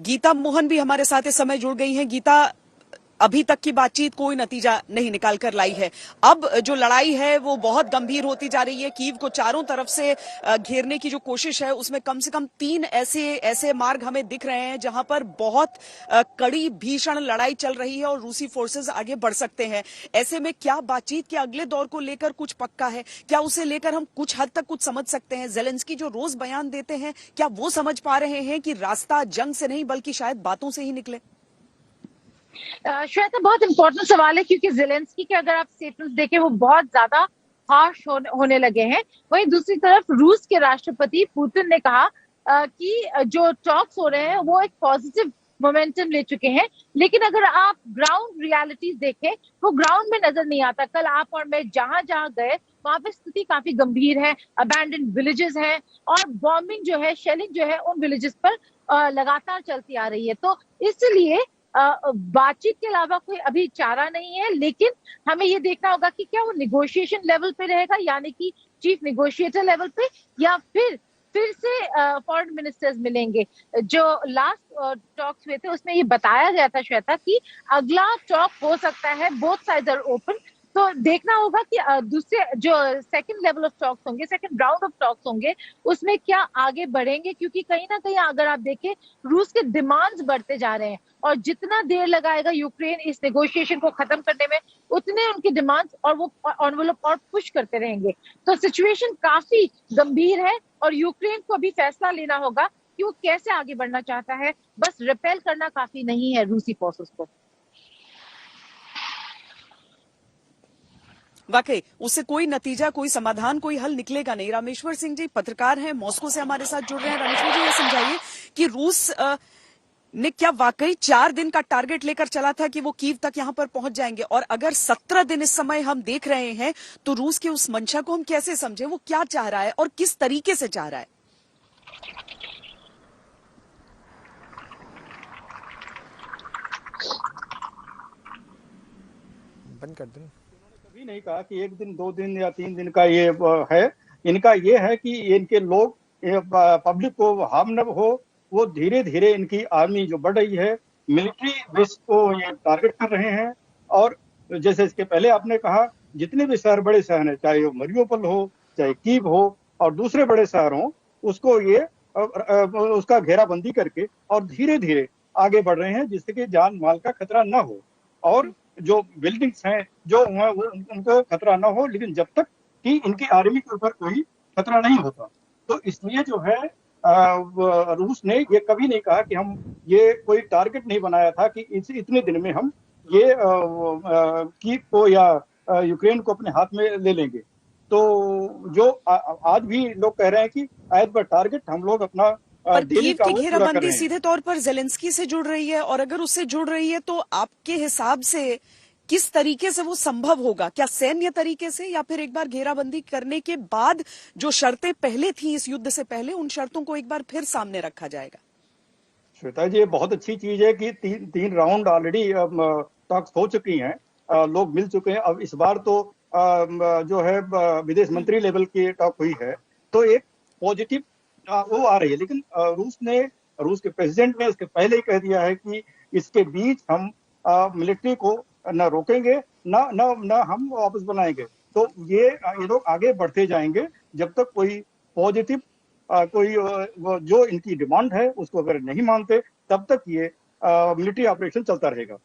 गीता मोहन भी हमारे साथ इस समय जुड़ गई हैं। गीता, अभी तक की बातचीत कोई नतीजा नहीं निकाल कर लाई है। अब जो लड़ाई है वो बहुत गंभीर होती जा रही है। कीव को चारों तरफ से घेरने की जो कोशिश है उसमें कम से कम 3 ऐसे मार्ग हमें दिख रहे हैं जहां पर बहुत कड़ी भीषण लड़ाई चल रही है और रूसी फोर्सेस आगे बढ़ सकते हैं। ऐसे में क्या बातचीत के अगले दौर को लेकर कुछ पक्का है? क्या उसे लेकर हम कुछ हद तक कुछ समझ सकते हैं? ज़ेलेंस्की जो रोज बयान देते हैं, क्या वो समझ पा रहे हैं कि रास्ता जंग से नहीं बल्कि शायद बातों से ही निकले? श्वेता, बहुत इंपॉर्टेंट सवाल है क्योंकि ज़ेलेंस्की के अगर आप स्टेटमेंट देखें वो बहुत ज्यादा हार्श होने लगे हैं। वहीं दूसरी तरफ रूस के राष्ट्रपति पुतिन ने कहा कि जो टॉक्स हो रहे हैं वो एक पॉजिटिव मोमेंटम ले चुके हैं, लेकिन अगर आप ग्राउंड रियलिटीज देखें वो ग्राउंड में नजर नहीं आता। कल आप और मैं जहां जहां गए वहां पे स्थिति काफी गंभीर है, अबैंडन विलेजेस हैं और बॉम्बिंग जो है, शेलिंग जो है उन विलेजेस पर लगातार चलती आ रही है। तो इसलिए बातचीत के अलावा कोई अभी चारा नहीं है, लेकिन हमें ये देखना होगा कि क्या वो निगोशिएशन लेवल पे रहेगा, यानी कि चीफ निगोशिएटर लेवल पे, या फिर से फॉरेन मिनिस्टर्स मिलेंगे। जो लास्ट टॉक्स हुए थे उसमें ये बताया गया था श्वेता कि अगला टॉक हो सकता है, बोथ साइड्स आर ओपन। तो देखना होगा कि दूसरे जो सेकंड लेवल ऑफ टॉक्स होंगे, सेकंड राउंड ऑफ टॉक्स होंगे, उसमें क्या आगे बढ़ेंगे, क्योंकि कहीं ना कहीं अगर आप देखें रूस के डिमांड्स बढ़ते जा रहे हैं और जितना देर लगाएगा यूक्रेन इस नेगोशिएशन को खत्म करने में उतने उनके डिमांड्स और वो एनवेलप और पुश करते रहेंगे। तो सिचुएशन काफी गंभीर है और यूक्रेन को अभी फैसला लेना होगा कि वो कैसे आगे बढ़ना चाहता है। बस रिपेल करना काफी नहीं है रूसी फोर्सेस को। वाकई उससे कोई नतीजा, कोई समाधान, कोई हल निकलेगा नहीं। रामेश्वर सिंह जी पत्रकार हैं, मॉस्को से हमारे साथ जुड़ रहे हैं। रामेश्वर जी, ये समझाइए कि रूस ने क्या वाकई 4 दिन का टारगेट लेकर चला था कि वो कीव तक यहां पर पहुंच जाएंगे? और अगर 17 दिन इस समय हम देख रहे हैं तो रूस की उस मंशा को हम कैसे समझे? वो क्या चाह रहा है और किस तरीके से चाह रहा है? बंद कर दें। कभी नहीं कहा कि 1 दिन 2 दिन या 3 दिन का ये है। इनका ये है कि इनके लोग पब्लिक को हार्म न हो, वो धीरे धीरे इनकी आर्मी जो बढ़ रही है मिलिट्री बेस को ये टारगेट कर रहे हैं। और जैसे इसके पहले आपने कहा, जितने भी शहर, बड़े शहर हैं, चाहे वो मरियोपोल हो, चाहे कीव हो और दूसरे बड़े शहर हो, उसको ये उसका घेराबंदी करके और धीरे धीरे आगे बढ़ रहे हैं जिससे कि जान माल का खतरा न हो और जो बिल्डिंग्स हैं जो वहाँ वो उनको खतरा ना हो, लेकिन जब तक कि इनकी आर्मी के ऊपर कोई खतरा नहीं होता। तो इसलिए जो है रूस ने ये कभी नहीं कहा कि हम ये कोई टारगेट नहीं बनाया था कि इतने दिन में हम ये कीव को या यूक्रेन को अपने हाथ में ले लेंगे। तो जो आज भी लोग कह रहे हैं कि एज पर टारगेट हम लोग अपना पर डेली कीव का की वो पूरा कर घेराबंदी रहे हैं। सीधे तौर पर ज़ेलेंस्की से जुड़ रही है, और अगर उससे जुड़ रही है तो आपके हिसाब से किस तरीके से वो संभव होगा? क्या सैन्य तरीके से, या फिर एक बार घेराबंदी करने के बाद जो शर्तें पहले थी इस युद्ध से पहले, उन शर्तों को एक बार फिर सामने रखा जाएगा? श्वेता जी, ये बहुत अच्छी चीज है कि तीन राउंड ऑलरेडी टॉक्स हो चुकी हैं, लोग मिल चुके हैं। अब इस बार तो जो है विदेश मंत्री लेवल की टॉक हुई है, तो एक पॉजिटिव वो आ रही है। लेकिन रूस के प्रेसिडेंट ने इसके पहले ही कह दिया है कि इसके बीच हम मिलिट्री को न रोकेंगे, न हम वापस बनाएंगे। तो ये लोग आगे बढ़ते जाएंगे जब तक कोई पॉजिटिव कोई जो इनकी डिमांड है उसको अगर नहीं मानते, तब तक ये मिलिट्री ऑपरेशन चलता रहेगा।